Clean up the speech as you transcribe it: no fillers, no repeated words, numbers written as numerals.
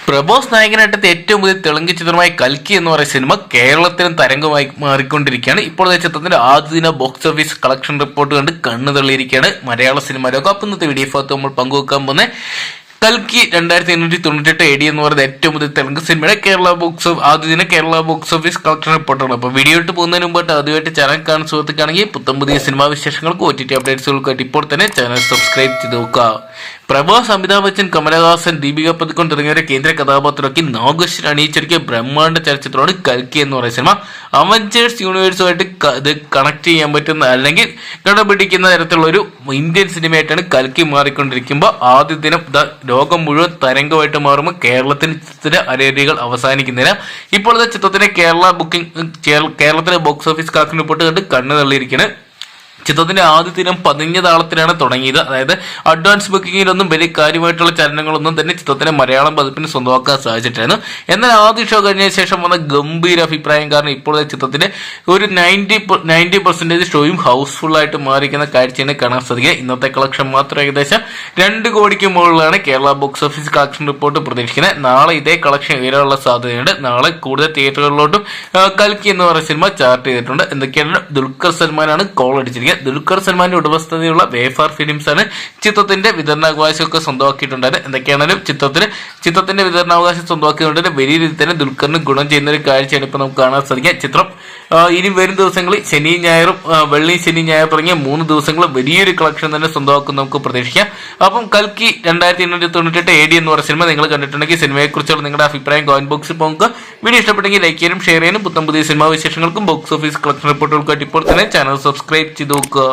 പ്രഭാസ് നായകനായിട്ട് ഏറ്റവും പുതിയ തെലുങ്ക് ചിത്രമായ കൽക്കി എന്ന് പറയുന്ന സിനിമ കേരളത്തിലും തരംഗമായി മാറിക്കൊണ്ടിരിക്കുകയാണ്. ഇപ്പോൾ ചിത്രത്തിന്റെ ആദ്യ ദിന ബോക്സ് ഓഫീസ് കളക്ഷൻ റിപ്പോർട്ട് കണ്ട് കണ്ണു തള്ളിയിരിക്കുകയാണ് മലയാള സിനിമ ലോകം. അപ്പം ഇന്നത്തെ വീഡിയോ ഭാഗത്ത് നമ്മൾ പങ്കുവെക്കാൻ പോകുന്നത് കൽക്കി 2898 AD എന്ന് പറയുന്നത് ഏറ്റവും പുതിയ തെലുങ്ക് സിനിമയുടെ ആദ്യ ദിന കേരള ബോക്സ് ഓഫീസ് കളക്ഷൻ റിപ്പോർട്ടാണ്. അപ്പോൾ വീഡിയോ ഇട്ട് പോകുന്നതിന് മുമ്പായിട്ട് ആദ്യമായിട്ട് ചാനൽ കാണുന്ന സുഹൃത്തുക്കാണെങ്കിൽ പുത്തം പുതിയ സിനിമാ വിശേഷങ്ങൾക്ക് OTT അപ്ഡേറ്റ്സുകൾക്കായിട്ട് ഇപ്പോൾ തന്നെ ചാനൽ സബ്സ്ക്രൈബ് ചെയ്ത് നോക്കുക. പ്രഭാസ്, അമിതാഭ് ബച്ചൻ, കമലഹാസൻ, ദീപിക പദുക്കോൺ തുടങ്ങിയവരെ കേന്ദ്ര കഥാപാത്രമാക്കി നാഗേശ്വരൻ അണിയിച്ചൊരുക്കിയ ബ്രഹ്മാണ്ഡ ചലച്ചിത്രമാണ് കൽക്കി എന്ന് പറയുന്ന സിനിമ. അവഞ്ചേഴ്സ് യൂണിവേഴ്സുമായിട്ട് ഇത് കണക്ട് ചെയ്യാൻ പറ്റുന്ന അല്ലെങ്കിൽ കടപിടിക്കുന്ന തരത്തിലുള്ള ഒരു ഇന്ത്യൻ സിനിമയായിട്ടാണ് കൽക്കി മാറിക്കൊണ്ടിരിക്കുമ്പോൾ ആദ്യ ദിനം ലോകം മുഴുവൻ തരംഗമായിട്ട് മാറുമ്പോൾ കേരളത്തിന്റെ അരയരികൾ അവസാനിക്കുന്നതിന് ഇപ്പോഴത്തെ ചിത്രത്തിന്റെ കേരളത്തിലെ ബോക്സ് ഓഫീസ് കളക്ഷൻ റിപ്പോർട്ട് കണ്ട് കണ്ണു തള്ളിയിരിക്കുന്നത്. ചിത്രത്തിന്റെ ആദ്യ ദിനം പതിഞ്ഞ താളത്തിലാണ് തുടങ്ങിയത്. അതായത് അഡ്വാൻസ് ബുക്കിങ്ങിലൊന്നും വലിയ കാര്യമായിട്ടുള്ള ചലനങ്ങളൊന്നും തന്നെ ചിത്രത്തിന്റെ മലയാളം പതിപ്പിന് സ്വന്തമാക്കാൻ സാധിച്ചിട്ടായിരുന്നു. എന്നാൽ ആദ്യ ഷോ കഴിഞ്ഞ ശേഷം വന്ന ഗംഭീര അഭിപ്രായം കാരണം ഇപ്പോഴത്തെ ചിത്രത്തിന്റെ ഒരു 90% ഷോയും ഹൗസ്ഫുൾ ആയിട്ട് മാറിയിരിക്കുന്ന കാഴ്ചയാണ് കാണാൻ സാധിക്കുക. ഇന്നത്തെ കളക്ഷൻ മാത്രം ഏകദേശം 2 കോടിക്ക് മുകളിലാണ് Kerala box office collection report പ്രതീക്ഷിക്കുന്നത്. നാളെ ഇതേ കളക്ഷൻ ഉയരാനുള്ള സാധ്യതയുണ്ട്. നാളെ കൂടുതൽ തിയേറ്ററുകളിലോട്ടും കൽക്കി എന്ന് പറയുന്ന സിനിമ ചാർട്ട് ചെയ്തിട്ടുണ്ട്. എന്തൊക്കെയാണ് ദുൽഖർ സൽമാനാണ് കോൾ അടിച്ചിരിക്കുന്നത്. ദുൽഖർ സൽമാന്റെ ഉടമസ്ഥതയുള്ള വേഫാർ ഫിലിംസ് ആണ് ചിത്രത്തിന്റെ വിതരണാവകാശമൊക്കെ സ്വന്തമാക്കിയിട്ടുണ്ടായത്. എന്തൊക്കെയാണെങ്കിലും ചിത്രത്തിന്റെ വിതരണാവകാശം സ്വന്തമാക്കിയതുകൊണ്ട് വലിയ രീതിയിൽ തന്നെ ദുൽഖറിന് ഗുണം ചെയ്യുന്ന ഒരു കാഴ്ചയാണ് ഇപ്പൊ നമുക്ക് കാണാൻ സാധിക്കുക. ചിത്രം ഇനി വരും ദിവസങ്ങളിൽ വെള്ളി ശനി ഞായർ തുടങ്ങിയ 3 ദിവസങ്ങൾ വലിയൊരു കളക്ഷൻ തന്നെ സ്വന്തമാക്കും നമുക്ക് പ്രതീക്ഷിക്കാം. അപ്പം കൽക്കി 2898 AD എന്ന് പറയുന്ന സിനിമ നിങ്ങൾ കണ്ടിട്ടുണ്ടെങ്കിൽ സിനിമയെ കുറിച്ചുള്ള നിങ്ങളുടെ അഭിപ്രായം കമന്റ് ബോക്സിൽ പോകുക. വീഡിയോ ഇഷ്ടപ്പെട്ടെങ്കിൽ ലൈക്ക് ചെയ്യാനും ഷെയർ ചെയ്യാനും പുത്തം പുതിയ സിനിമാ വിശേഷങ്ങൾക്കും ബോക്സ് ഓഫീസ് കളക്ഷൻ റിപ്പോർട്ടുകൾക്കായിട്ട് ഇപ്പോൾ തന്നെ ചാനൽ സബ്സ്ക്രൈബ് ചെയ്ത് നോക്കുക.